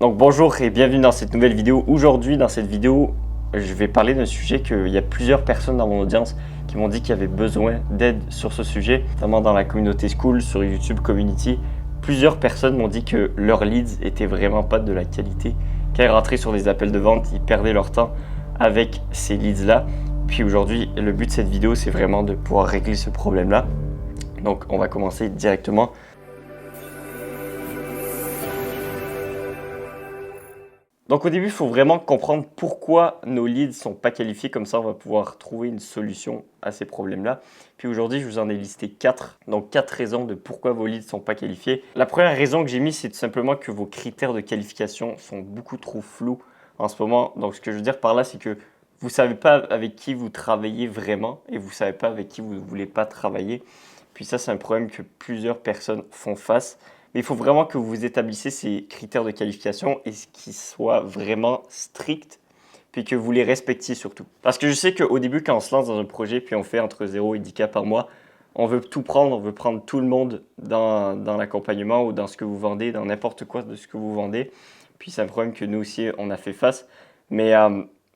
Donc bonjour et bienvenue dans cette nouvelle vidéo. Aujourd'hui dans cette vidéo, je vais parler d'un sujet qu'il y a plusieurs personnes dans mon audience qui m'ont dit qu'il y avait besoin d'aide sur ce sujet, notamment dans la communauté School, sur YouTube Community. Plusieurs personnes m'ont dit que leurs leads étaient vraiment pas de la qualité. Quand ils rentraient sur des appels de vente, ils perdaient leur temps avec ces leads-là. Puis aujourd'hui, le but de cette vidéo, c'est vraiment de pouvoir régler ce problème-là. Donc on va commencer directement. Donc au début, il faut vraiment comprendre pourquoi nos leads ne sont pas qualifiés. Comme ça, on va pouvoir trouver une solution à ces problèmes-là. Puis aujourd'hui, je vous en ai listé 4. Donc 4 raisons de pourquoi vos leads ne sont pas qualifiés. La première raison que j'ai mis, c'est tout simplement que vos critères de qualification sont beaucoup trop flous en ce moment. Donc ce que je veux dire par là, c'est que vous ne savez pas avec qui vous travaillez vraiment et vous ne savez pas avec qui vous ne voulez pas travailler. Puis ça, c'est un problème que plusieurs personnes font face. Mais il faut vraiment que vous établissiez ces critères de qualification et qu'ils soient vraiment stricts, puis que vous les respectiez surtout. Parce que je sais qu'au début, quand on se lance dans un projet, puis on fait entre 0 et 10 cas par mois, on veut tout prendre, on veut prendre tout le monde dans l'accompagnement ou dans ce que vous vendez, dans n'importe quoi de ce que vous vendez. Puis c'est un problème que nous aussi, on a fait face. Mais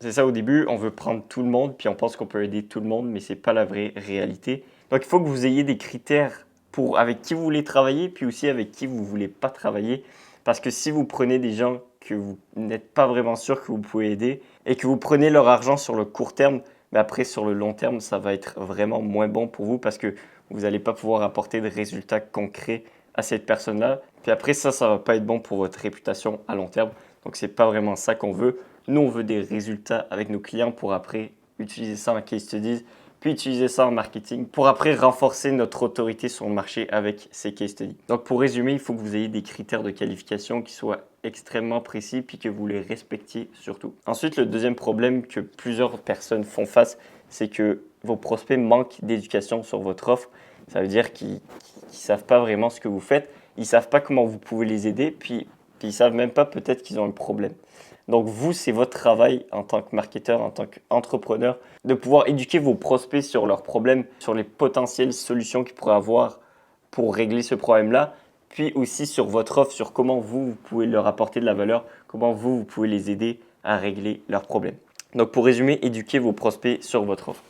c'est ça, au début, on veut prendre tout le monde, puis on pense qu'on peut aider tout le monde, mais ce n'est pas la vraie réalité. Donc il faut que vous ayez des critères pour avec qui vous voulez travailler, puis aussi avec qui vous ne voulez pas travailler. Parce que si vous prenez des gens que vous n'êtes pas vraiment sûr que vous pouvez aider et que vous prenez leur argent sur le court terme, mais après sur le long terme, ça va être vraiment moins bon pour vous parce que vous n'allez pas pouvoir apporter de résultats concrets à cette personne-là. Puis après ça ne va pas être bon pour votre réputation à long terme. Donc c'est pas vraiment ça qu'on veut. Nous, on veut des résultats avec nos clients pour après utiliser ça en case studies, puis utiliser ça en marketing pour après renforcer notre autorité sur le marché avec ces case studies. Donc pour résumer, il faut que vous ayez des critères de qualification qui soient extrêmement précis puis que vous les respectiez surtout. Ensuite, le deuxième problème que plusieurs personnes font face, c'est que vos prospects manquent d'éducation sur votre offre. Ça veut dire qu'ils ne savent pas vraiment ce que vous faites, ils ne savent pas comment vous pouvez les aider, puis ils ne savent même pas peut-être qu'ils ont un problème. Donc vous, c'est votre travail en tant que marketeur, en tant qu'entrepreneur, de pouvoir éduquer vos prospects sur leurs problèmes, sur les potentielles solutions qu'ils pourraient avoir pour régler ce problème-là, puis aussi sur votre offre, sur comment vous pouvez leur apporter de la valeur, comment vous pouvez les aider à régler leurs problèmes. Donc pour résumer, éduquez vos prospects sur votre offre.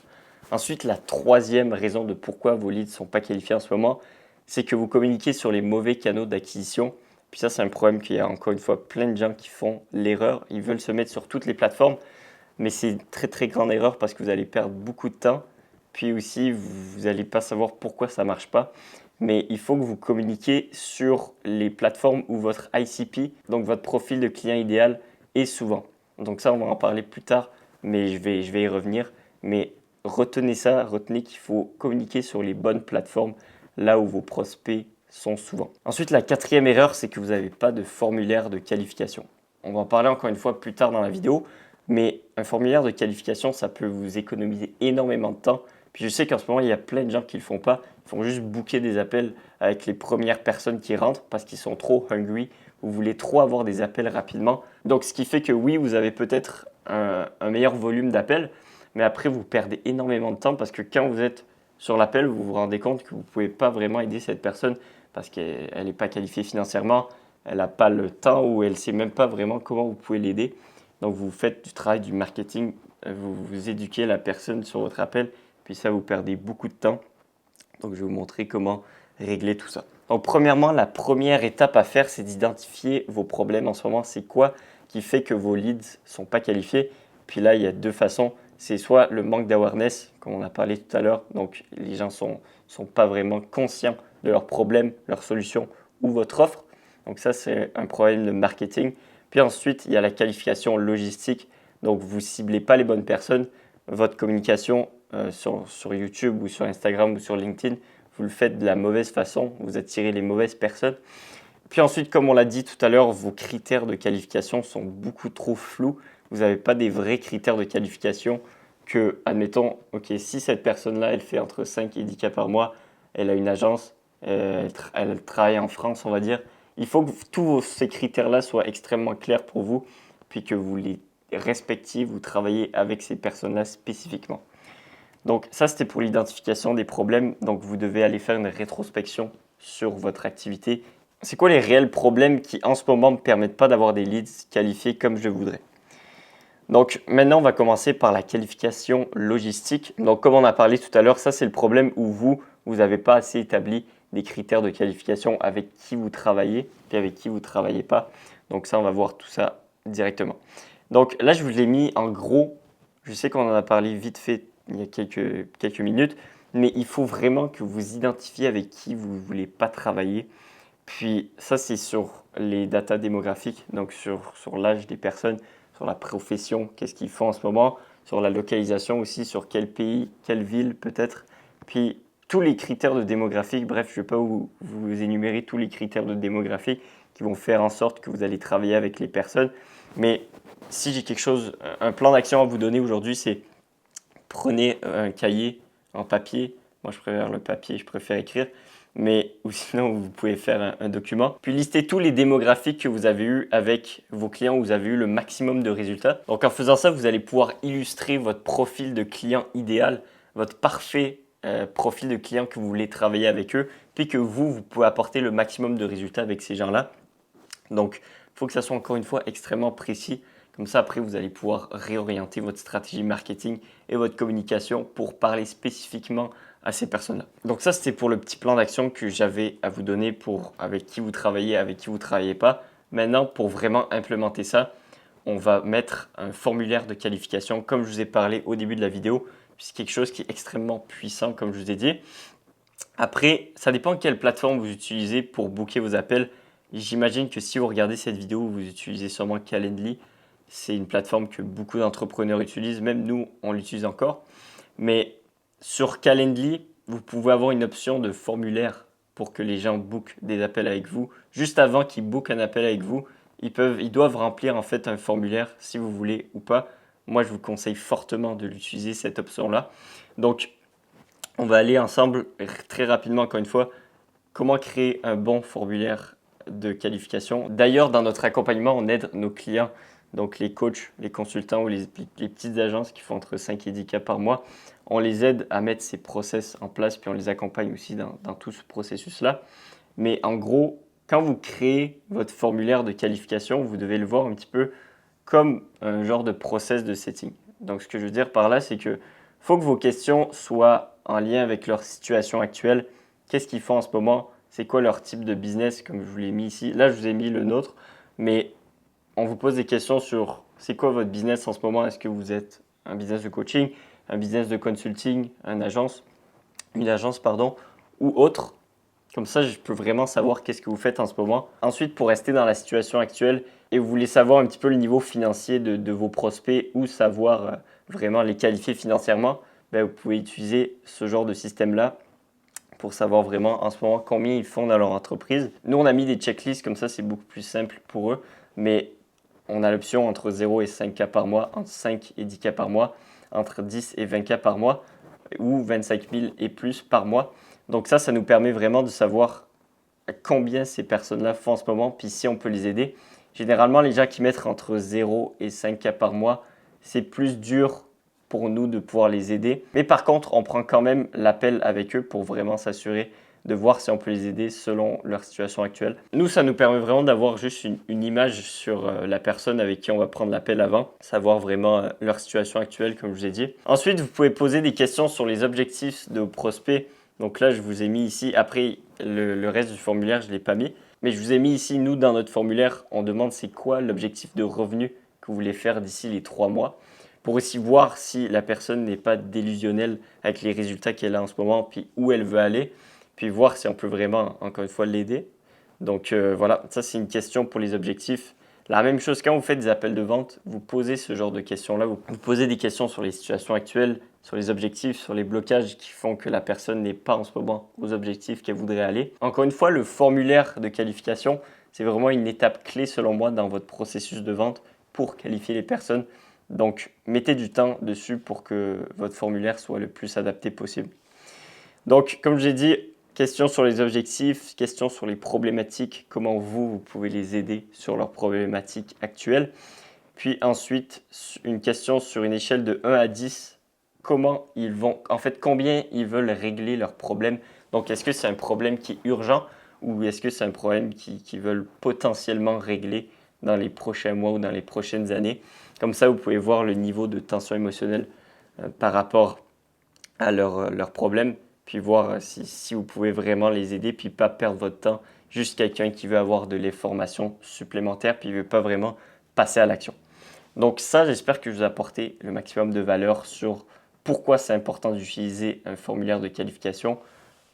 Ensuite, la troisième raison de pourquoi vos leads ne sont pas qualifiés en ce moment, c'est que vous communiquez sur les mauvais canaux d'acquisition. Puis ça, c'est un problème qu'il y a encore une fois plein de gens qui font l'erreur. Ils veulent se mettre sur toutes les plateformes, mais c'est une très très grande erreur parce que vous allez perdre beaucoup de temps. Puis aussi, vous n'allez pas savoir pourquoi ça ne marche pas. Mais il faut que vous communiquiez sur les plateformes où votre ICP, donc votre profil de client idéal, est souvent. Donc ça, on va en parler plus tard, mais je vais y revenir. Mais retenez ça, retenez qu'il faut communiquer sur les bonnes plateformes, là où vos prospects sont souvent. Ensuite, la quatrième erreur, c'est que vous n'avez pas de formulaire de qualification. On va en parler encore une fois plus tard dans la vidéo, mais un formulaire de qualification, ça peut vous économiser énormément de temps. Puis je sais qu'en ce moment, il y a plein de gens qui ne le font pas. Ils font juste booker des appels avec les premières personnes qui rentrent parce qu'ils sont trop hungry. Vous voulez trop avoir des appels rapidement. Donc, ce qui fait que oui, vous avez peut-être un meilleur volume d'appels, mais après, vous perdez énormément de temps parce que quand vous êtes sur l'appel, vous vous rendez compte que vous ne pouvez pas vraiment aider cette personne parce qu'elle n'est pas qualifiée financièrement, elle n'a pas le temps ou elle ne sait même pas vraiment comment vous pouvez l'aider. Donc, vous faites du travail du marketing, vous éduquez la personne sur votre appel, puis ça, vous perdez beaucoup de temps. Donc, je vais vous montrer comment régler tout ça. Donc, premièrement, la première étape à faire, c'est d'identifier vos problèmes en ce moment. C'est quoi qui fait que vos leads ne sont pas qualifiés? Puis là, il y a deux façons. C'est soit le manque d'awareness, comme on a parlé tout à l'heure. Donc, les gens ne sont pas vraiment conscients de leurs problèmes, leurs solutions ou votre offre. Donc ça, c'est un problème de marketing. Puis ensuite, il y a la qualification logistique. Donc, vous ne ciblez pas les bonnes personnes. Votre communication sur YouTube ou sur Instagram ou sur LinkedIn, vous le faites de la mauvaise façon. Vous attirez les mauvaises personnes. Puis ensuite, comme on l'a dit tout à l'heure, vos critères de qualification sont beaucoup trop flous. Vous n'avez pas des vrais critères de qualification que, admettons, ok, si cette personne-là, elle fait entre 5 et 10 cas par mois, elle a une agence, elle travaille en France, on va dire. Il faut que tous ces critères-là soient extrêmement clairs pour vous, puis que vous les respectiez, vous travaillez avec ces personnes-là spécifiquement. Donc ça, c'était pour l'identification des problèmes. Donc vous devez aller faire une rétrospection sur votre activité c'est quoi les réels problèmes qui en ce moment ne me permettent pas d'avoir des leads qualifiés comme je voudrais. Donc maintenant, on va commencer par la qualification logistique. Donc comme on a parlé tout à l'heure, ça c'est le problème où vous n'avez pas assez établi des critères de qualification avec qui vous travaillez et avec qui vous ne travaillez pas. Donc ça, on va voir tout ça directement. Donc là, je vous l'ai mis en gros. Je sais qu'on en a parlé vite fait il y a quelques minutes, mais il faut vraiment que vous identifiez avec qui vous ne voulez pas travailler. Puis ça, c'est sur les datas démographiques, donc sur l'âge des personnes, sur la profession, qu'est-ce qu'ils font en ce moment, sur la localisation aussi, sur quel pays, quelle ville peut-être. Puis tous les critères de démographie, bref, je ne vais pas vous énumérer tous les critères de démographie qui vont faire en sorte que vous allez travailler avec les personnes. Mais si j'ai quelque chose, un plan d'action à vous donner aujourd'hui, c'est prenez un cahier en papier. Moi, je préfère le papier, je préfère écrire. Mais ou sinon, vous pouvez faire un document. Puis listez tous les démographiques que vous avez eu avec vos clients où vous avez eu le maximum de résultats. Donc en faisant ça, vous allez pouvoir illustrer votre profil de client idéal, votre parfait profil de client que vous voulez travailler avec eux, puis que vous pouvez apporter le maximum de résultats avec ces gens-là. Donc, il faut que ça soit encore une fois extrêmement précis. Comme ça, après, vous allez pouvoir réorienter votre stratégie marketing et votre communication pour parler spécifiquement à ces personnes-là. Donc ça, c'était pour le petit plan d'action que j'avais à vous donner pour avec qui vous travaillez, avec qui vous ne travaillez pas. Maintenant, pour vraiment implémenter ça, on va mettre un formulaire de qualification, comme je vous ai parlé au début de la vidéo. C'est quelque chose qui est extrêmement puissant, comme je vous ai dit. Après, ça dépend de quelle plateforme vous utilisez pour booker vos appels. J'imagine que si vous regardez cette vidéo, vous utilisez sûrement Calendly. C'est une plateforme que beaucoup d'entrepreneurs utilisent, même nous, on l'utilise encore. Mais sur Calendly, vous pouvez avoir une option de formulaire pour que les gens bookent des appels avec vous. Juste avant qu'ils bookent un appel avec vous, ils doivent remplir en fait un formulaire si vous voulez ou pas. Moi, je vous conseille fortement de l'utiliser, cette option-là. Donc, on va aller ensemble très rapidement, encore une fois, comment créer un bon formulaire de qualification. D'ailleurs, dans notre accompagnement, on aide nos clients, donc les coachs, les consultants ou les petites agences qui font entre 5 et 10 cas par mois. On les aide à mettre ces process en place, puis on les accompagne aussi dans tout ce processus-là. Mais en gros, quand vous créez votre formulaire de qualification, vous devez le voir un petit peu comme un genre de process de setting. Donc, ce que je veux dire par là, c'est que faut que vos questions soient en lien avec leur situation actuelle. Qu'est-ce qu'ils font en ce moment? C'est quoi leur type de business, comme je vous l'ai mis ici? Là, je vous ai mis le nôtre, mais on vous pose des questions sur c'est quoi votre business en ce moment? Est-ce que vous êtes un business de coaching, un business de consulting, une agence, pardon, ou autre? Comme ça, je peux vraiment savoir qu'est-ce que vous faites en ce moment. Ensuite, pour rester dans la situation actuelle et vous voulez savoir un petit peu le niveau financier de vos prospects ou savoir vraiment les qualifier financièrement, ben, vous pouvez utiliser ce genre de système-là pour savoir vraiment en ce moment combien ils font dans leur entreprise. Nous, on a mis des checklists, comme ça, c'est beaucoup plus simple pour eux. Mais on a l'option entre 0 et 5 cas par mois, entre 5 et 10 cas par mois, entre 10 et 20 cas par mois ou 25 000 et plus par mois. Donc ça nous permet vraiment de savoir combien ces personnes-là font en ce moment, puis si on peut les aider. Généralement, les gens qui mettent entre 0 et 5 cas par mois, c'est plus dur pour nous de pouvoir les aider. Mais par contre, on prend quand même l'appel avec eux pour vraiment s'assurer de voir si on peut les aider selon leur situation actuelle. Nous, ça nous permet vraiment d'avoir juste une image sur la personne avec qui on va prendre l'appel avant, savoir vraiment leur situation actuelle, comme je vous ai dit. Ensuite, vous pouvez poser des questions sur les objectifs de vos prospects. Donc là, je vous ai mis ici, après le reste du formulaire, je ne l'ai pas mis. Mais je vous ai mis ici, nous, dans notre formulaire, on demande c'est quoi l'objectif de revenu que vous voulez faire d'ici les 3 mois. Pour aussi voir si la personne n'est pas délusionnelle avec les résultats qu'elle a en ce moment, puis où elle veut aller. Puis voir si on peut vraiment, encore une fois, l'aider. Donc voilà, ça c'est une question pour les objectifs. La même chose quand vous faites des appels de vente, vous posez ce genre de questions-là. Vous posez des questions sur les situations actuelles, sur les objectifs, sur les blocages qui font que la personne n'est pas en ce moment aux objectifs qu'elle voudrait aller. Encore une fois, le formulaire de qualification, c'est vraiment une étape clé selon moi dans votre processus de vente pour qualifier les personnes. Donc mettez du temps dessus pour que votre formulaire soit le plus adapté possible. Donc comme je l'ai dit, questions sur les objectifs, questions sur les problématiques, comment vous pouvez les aider sur leurs problématiques actuelles. Puis ensuite, une question sur une échelle de 1 à 10, comment ils vont, en fait, combien ils veulent régler leurs problèmes. Donc, est-ce que c'est un problème qui est urgent ou est-ce que c'est un problème qu'ils veulent potentiellement régler dans les prochains mois ou dans les prochaines années. Comme ça, vous pouvez voir le niveau de tension émotionnelle par rapport à leurs problèmes, puis voir si vous pouvez vraiment les aider, puis pas perdre votre temps. Juste quelqu'un qui veut avoir de l'information supplémentaire, puis il ne veut pas vraiment passer à l'action. Donc ça, j'espère que je vous ai apporté le maximum de valeur sur pourquoi c'est important d'utiliser un formulaire de qualification.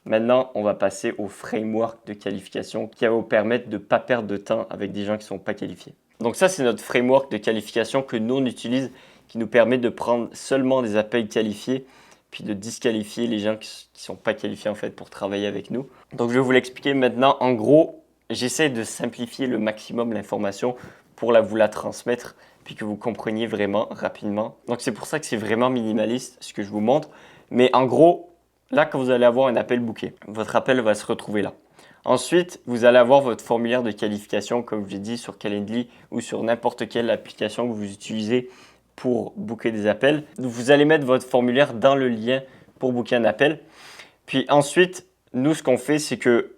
Maintenant, on va passer au framework de qualification qui va vous permettre de ne pas perdre de temps avec des gens qui ne sont pas qualifiés. Donc ça, c'est notre framework de qualification que nous, on utilise, qui nous permet de prendre seulement des appels qualifiés, puis de disqualifier les gens qui ne sont pas qualifiés en fait pour travailler avec nous. Donc je vais vous l'expliquer maintenant. En gros, j'essaie de simplifier le maximum l'information pour vous la transmettre, puis que vous compreniez vraiment rapidement. Donc c'est pour ça que c'est vraiment minimaliste ce que je vous montre. Mais en gros, là quand vous allez avoir un appel booké, votre appel va se retrouver là. Ensuite, vous allez avoir votre formulaire de qualification, comme je l'ai dit, sur Calendly ou sur n'importe quelle application que vous utilisez pour booker des appels. Vous allez mettre votre formulaire dans le lien pour booker un appel. Puis ensuite, nous, ce qu'on fait, c'est que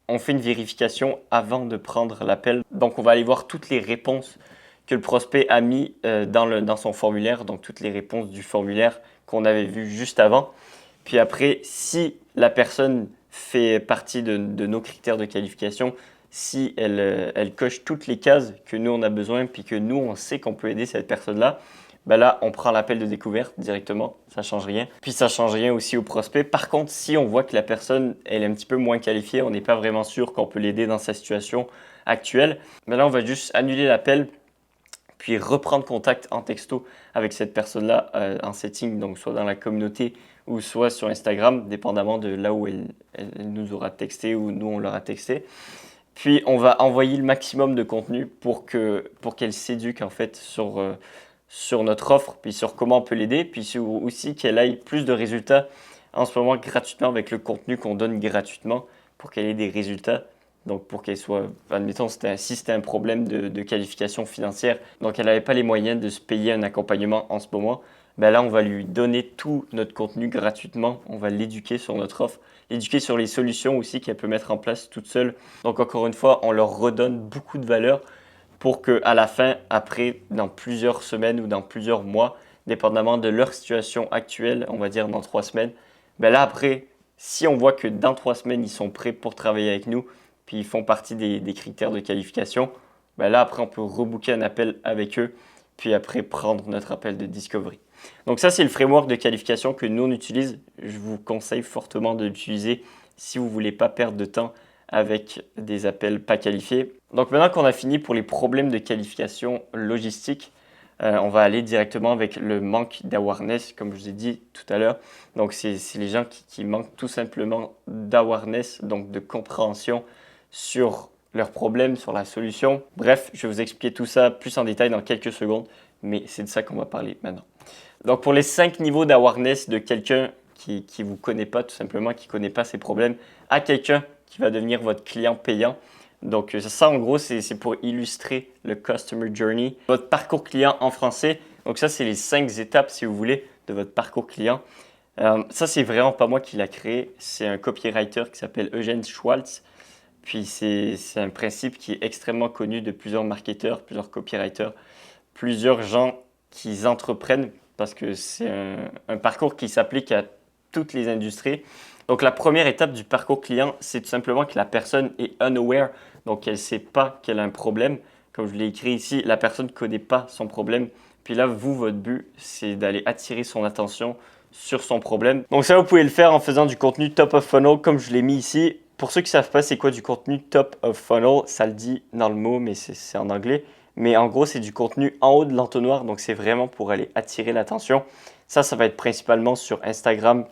on fait une vérification avant de prendre l'appel. Donc, on va aller voir toutes les réponses que le prospect a mis dans son formulaire, donc toutes les réponses du formulaire qu'on avait vu juste avant. Puis après, si la personne fait partie de nos critères de qualification, si elle coche toutes les cases que nous, on a besoin, puis que nous, on sait qu'on peut aider cette personne-là, ben là, on prend l'appel de découverte directement, ça ne change rien. Puis ça ne change rien aussi au prospect. Par contre, si on voit que la personne elle est un petit peu moins qualifiée, on n'est pas vraiment sûr qu'on peut l'aider dans sa situation actuelle, ben là, on va juste annuler l'appel, puis reprendre contact en texto avec cette personne-là en setting, donc soit dans la communauté ou soit sur Instagram, dépendamment de là où elle nous aura texté ou nous, on l'aura texté. Puis, on va envoyer le maximum de contenu pour qu'elle s'éduque en fait sur notre offre, puis sur comment on peut l'aider, puis aussi qu'elle aille plus de résultats en ce moment gratuitement avec le contenu qu'on donne gratuitement pour qu'elle ait des résultats. Donc pour qu'elle soit, admettons, si c'était un problème de qualification financière, donc elle n'avait pas les moyens de se payer un accompagnement en ce moment, ben là on va lui donner tout notre contenu gratuitement, on va l'éduquer sur notre offre, l'éduquer sur les solutions aussi qu'elle peut mettre en place toute seule. Donc encore une fois, on leur redonne beaucoup de valeur pour qu'à la fin, après, dans plusieurs semaines ou dans plusieurs mois, dépendamment de leur situation actuelle, on va dire dans 3 semaines, ben là après, si on voit que dans 3 semaines, ils sont prêts pour travailler avec nous, puis ils font partie des critères de qualification, ben là après, on peut rebooker un appel avec eux, puis après prendre notre appel de discovery. Donc ça, c'est le framework de qualification que nous, on utilise. Je vous conseille fortement de l'utiliser si vous ne voulez pas perdre de temps avec des appels pas qualifiés. Donc maintenant qu'on a fini pour les problèmes de qualification logistique, on va aller directement avec le manque d'awareness, comme je vous ai dit tout à l'heure. Donc c'est les gens qui manquent tout simplement d'awareness, donc de compréhension sur leurs problèmes, sur la solution. Bref, je vais vous expliquer tout ça plus en détail dans quelques secondes, mais c'est de ça qu'on va parler maintenant. Donc pour les 5 niveaux d'awareness de quelqu'un qui ne vous connaît pas, tout simplement, qui ne connaît pas ses problèmes, à quelqu'un qui va devenir votre client payant. Donc ça, en gros, c'est pour illustrer le Customer Journey, votre parcours client en français. Donc ça, c'est les 5 étapes, si vous voulez, de votre parcours client. Ça, c'est vraiment pas moi qui l'a créé. C'est un copywriter qui s'appelle Eugène Schwartz. Puis c'est un principe qui est extrêmement connu de plusieurs marketeurs, plusieurs copywriters, plusieurs gens qui entreprennent parce que c'est un parcours qui s'applique à toutes les industries. Donc la première étape du parcours client, c'est tout simplement que la personne est unaware, donc elle ne sait pas qu'elle a un problème. Comme je l'ai écrit ici, la personne ne connaît pas son problème. Puis là, votre but, c'est d'aller attirer son attention sur son problème. Donc ça, vous pouvez le faire en faisant du contenu top of funnel, comme je l'ai mis ici. Pour ceux qui ne savent pas c'est quoi du contenu top of funnel, ça le dit dans le mot, mais c'est en anglais. Mais en gros, c'est du contenu en haut de l'entonnoir, donc c'est vraiment pour aller attirer l'attention. Ça va être principalement sur Instagram,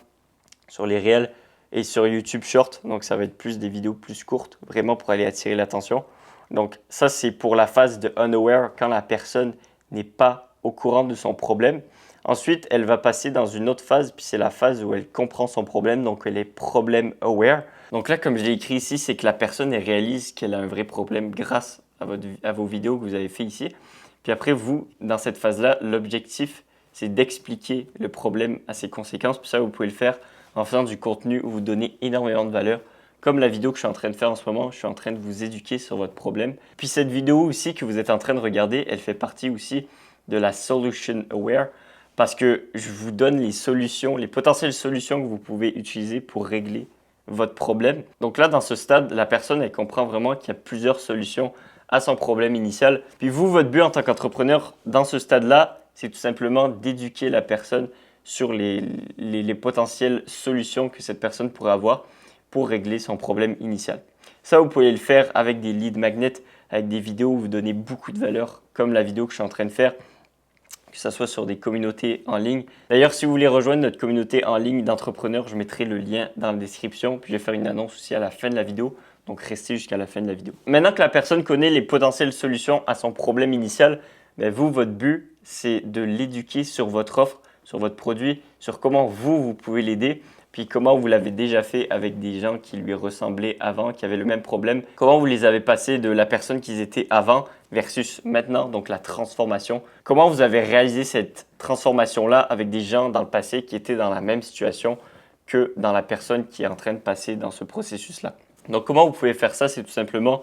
sur les réels et sur YouTube Short. Donc ça va être plus des vidéos plus courtes, vraiment pour aller attirer l'attention. Donc ça, c'est pour la phase de unaware, quand la personne n'est pas au courant de son problème. Ensuite, elle va passer dans une autre phase, puis c'est la phase où elle comprend son problème, donc elle est problem aware. Donc là, comme je l'ai écrit ici, c'est que la personne elle réalise qu'elle a un vrai problème grâce à vos vidéos que vous avez fait ici. Puis après, vous, dans cette phase-là, l'objectif, c'est d'expliquer le problème à ses conséquences. Puis ça, vous pouvez le faire en faisant du contenu où vous donnez énormément de valeur, Comme la vidéo que je suis en train de faire en ce moment, je suis en train de vous éduquer sur votre problème. Puis cette vidéo aussi que vous êtes en train de regarder, elle fait partie aussi de la Solution Aware parce que je vous donne les solutions, les potentielles solutions que vous pouvez utiliser pour régler votre problème. Donc là, dans ce stade, la personne, elle comprend vraiment qu'il y a plusieurs solutions à son problème initial. Puis vous, votre but en tant qu'entrepreneur, dans ce stade-là, c'est tout simplement d'éduquer la personne sur les potentielles solutions que cette personne pourrait avoir pour régler son problème initial. Ça, vous pouvez le faire avec des lead magnets, avec des vidéos où vous donnez beaucoup de valeur, comme la vidéo que je suis en train de faire, que ce soit sur des communautés en ligne. D'ailleurs, si vous voulez rejoindre notre communauté en ligne d'entrepreneurs, je mettrai le lien dans la description, puis je vais faire une annonce aussi à la fin de la vidéo, donc restez jusqu'à la fin de la vidéo. Maintenant que la personne connaît les potentielles solutions à son problème initial, vous, votre but, c'est de l'éduquer sur votre offre, sur votre produit, sur comment vous pouvez l'aider, puis comment vous l'avez déjà fait avec des gens qui lui ressemblaient avant, qui avaient le même problème. Comment vous les avez passés de la personne qu'ils étaient avant versus maintenant, donc la transformation. Comment vous avez réalisé cette transformation-là avec des gens dans le passé qui étaient dans la même situation que dans la personne qui est en train de passer dans ce processus-là. Donc comment vous pouvez faire ça? C'est tout simplement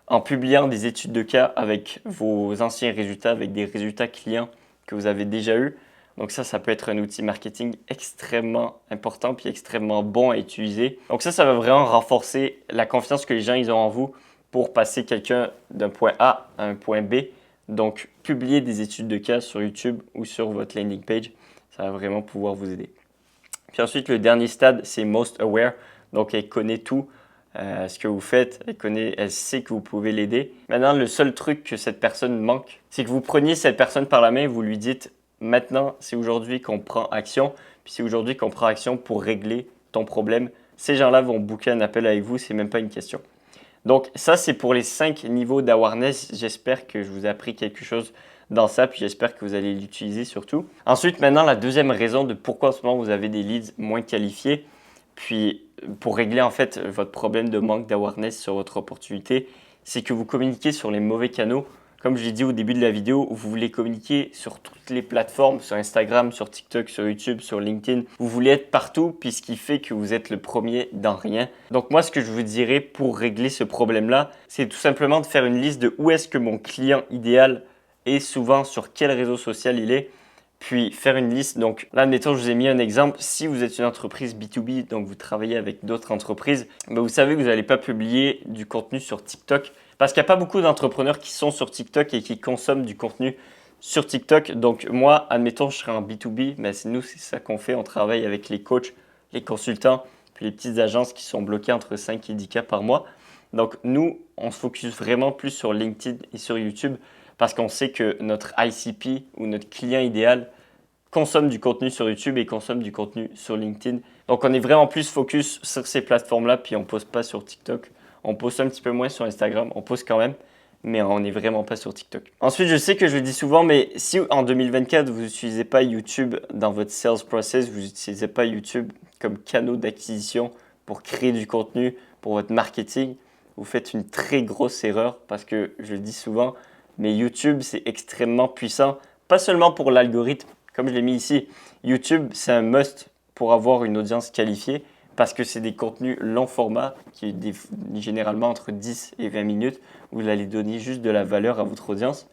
en publiant des études de cas avec vos anciens résultats, avec des résultats clients que vous avez déjà eus. Donc ça peut être un outil marketing extrêmement important puis extrêmement bon à utiliser. Donc ça va vraiment renforcer la confiance que les gens ils ont en vous pour passer quelqu'un d'un point A à un point B. Donc publier des études de cas sur YouTube ou sur votre landing page, ça va vraiment pouvoir vous aider. Puis ensuite, le dernier stade, c'est Most Aware. Donc elle connaît tout. Ce que vous faites, elle sait que vous pouvez l'aider. Maintenant, le seul truc que cette personne manque, c'est que vous preniez cette personne par la main et vous lui dites maintenant, c'est aujourd'hui qu'on prend action, puis c'est aujourd'hui qu'on prend action pour régler ton problème. Ces gens-là vont booker un appel avec vous, c'est même pas une question. Donc ça, c'est pour les 5 niveaux d'awareness. J'espère que je vous ai appris quelque chose dans ça, puis j'espère que vous allez l'utiliser surtout. Ensuite, maintenant, la deuxième raison de pourquoi en ce moment vous avez des leads moins qualifiés, puis pour régler en fait votre problème de manque d'awareness sur votre opportunité, c'est que vous communiquez sur les mauvais canaux. Comme je l'ai dit au début de la vidéo, vous voulez communiquer sur toutes les plateformes, sur Instagram, sur TikTok, sur YouTube, sur LinkedIn. Vous voulez être partout, puis ce qui fait que vous êtes le premier dans rien. Donc moi, ce que je vous dirais pour régler ce problème-là, c'est tout simplement de faire une liste de où est-ce que mon client idéal est, souvent sur quel réseau social il est, puis faire une liste. Donc là, admettons, je vous ai mis un exemple. Si vous êtes une entreprise B2B, donc vous travaillez avec d'autres entreprises, vous savez que vous n'allez pas publier du contenu sur TikTok parce qu'il n'y a pas beaucoup d'entrepreneurs qui sont sur TikTok et qui consomment du contenu sur TikTok. Donc moi, admettons, je serais en B2B, mais c'est ça qu'on fait. On travaille avec les coachs, les consultants, puis les petites agences qui sont bloquées entre 5 et 10 cas par mois. Donc nous, on se focus vraiment plus sur LinkedIn et sur YouTube parce qu'on sait que notre ICP ou notre client idéal consomme du contenu sur YouTube et consomme du contenu sur LinkedIn. Donc on est vraiment plus focus sur ces plateformes-là, puis on ne poste pas sur TikTok. On poste un petit peu moins sur Instagram, on poste quand même, mais on n'est vraiment pas sur TikTok. Ensuite, je sais que je le dis souvent, mais si en 2024, vous n'utilisez pas YouTube dans votre sales process, vous n'utilisez pas YouTube comme canal d'acquisition pour créer du contenu, pour votre marketing, vous faites une très grosse erreur parce que je le dis souvent, mais YouTube, c'est extrêmement puissant, pas seulement pour l'algorithme, comme je l'ai mis ici. YouTube, c'est un must pour avoir une audience qualifiée parce que c'est des contenus long format qui est généralement entre 10 et 20 minutes. Vous allez donner juste de la valeur à votre audience.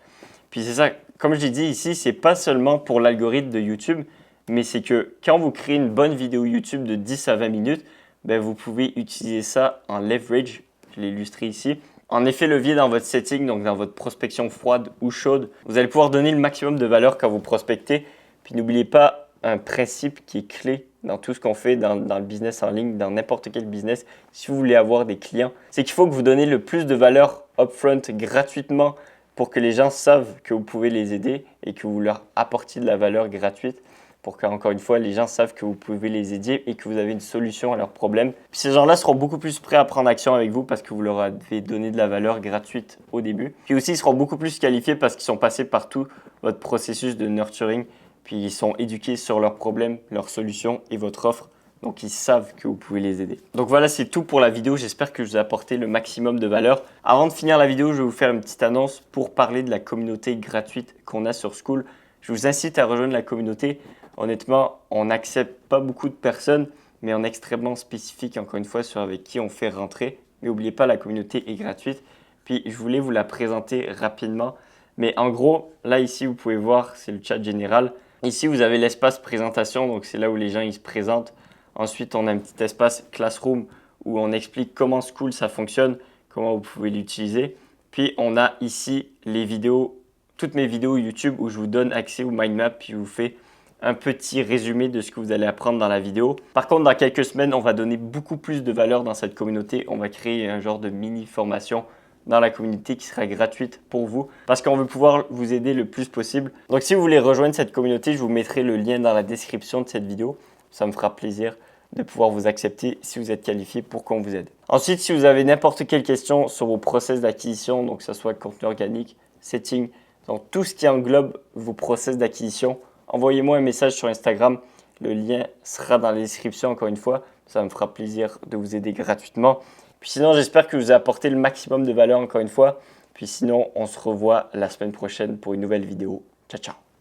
Puis c'est ça, comme je l'ai dit ici, c'est pas seulement pour l'algorithme de YouTube, mais c'est que quand vous créez une bonne vidéo YouTube de 10 à 20 minutes, vous pouvez utiliser ça en leverage. Je l'ai illustré ici. En effet levier dans votre setting, donc dans votre prospection froide ou chaude, vous allez pouvoir donner le maximum de valeur quand vous prospectez. Puis n'oubliez pas un principe qui est clé dans tout ce qu'on fait dans le business en ligne, dans n'importe quel business, si vous voulez avoir des clients, c'est qu'il faut que vous donnez le plus de valeur upfront gratuitement pour que les gens savent que vous pouvez les aider et que vous leur apportiez de la valeur gratuite pour qu'encore une fois, les gens savent que vous pouvez les aider et que vous avez une solution à leurs problèmes. Puis ces gens-là seront beaucoup plus prêts à prendre action avec vous parce que vous leur avez donné de la valeur gratuite au début. Puis aussi, ils seront beaucoup plus qualifiés parce qu'ils sont passés par tout votre processus de nurturing. Puis ils sont éduqués sur leurs problèmes, leurs solutions et votre offre. Donc ils savent que vous pouvez les aider. Donc voilà, c'est tout pour la vidéo. J'espère que je vous ai apporté le maximum de valeur. Avant de finir la vidéo, je vais vous faire une petite annonce pour parler de la communauté gratuite qu'on a sur Skool. Je vous incite à rejoindre la communauté. Honnêtement, on n'accepte pas beaucoup de personnes, mais en extrêmement spécifique, encore une fois, sur avec qui on fait rentrer. Mais n'oubliez pas, la communauté est gratuite. Puis, je voulais vous la présenter rapidement. Mais en gros, là, ici, vous pouvez voir, c'est le chat général. Ici, vous avez l'espace présentation, donc c'est là où les gens ils se présentent. Ensuite, on a un petit espace Classroom où on explique comment Skool ça fonctionne, comment vous pouvez l'utiliser. Puis, on a ici les vidéos, toutes mes vidéos YouTube où je vous donne accès au mind map, puis je vous fais un petit résumé de ce que vous allez apprendre dans la vidéo. Par contre, dans quelques semaines, on va donner beaucoup plus de valeur dans cette communauté. On va créer un genre de mini formation dans la communauté qui sera gratuite pour vous parce qu'on veut pouvoir vous aider le plus possible. Donc si vous voulez rejoindre cette communauté, je vous mettrai le lien dans la description de cette vidéo. Ça me fera plaisir de pouvoir vous accepter si vous êtes qualifié pour qu'on vous aide. Ensuite, si vous avez n'importe quelle question sur vos process d'acquisition, donc que ce soit contenu organique, setting, donc tout ce qui englobe vos process d'acquisition, envoyez-moi un message sur Instagram. Le lien sera dans la description encore une fois. Ça me fera plaisir de vous aider gratuitement. Puis sinon, j'espère que je vous ai apporté le maximum de valeur encore une fois. Puis sinon, on se revoit la semaine prochaine pour une nouvelle vidéo. Ciao, ciao.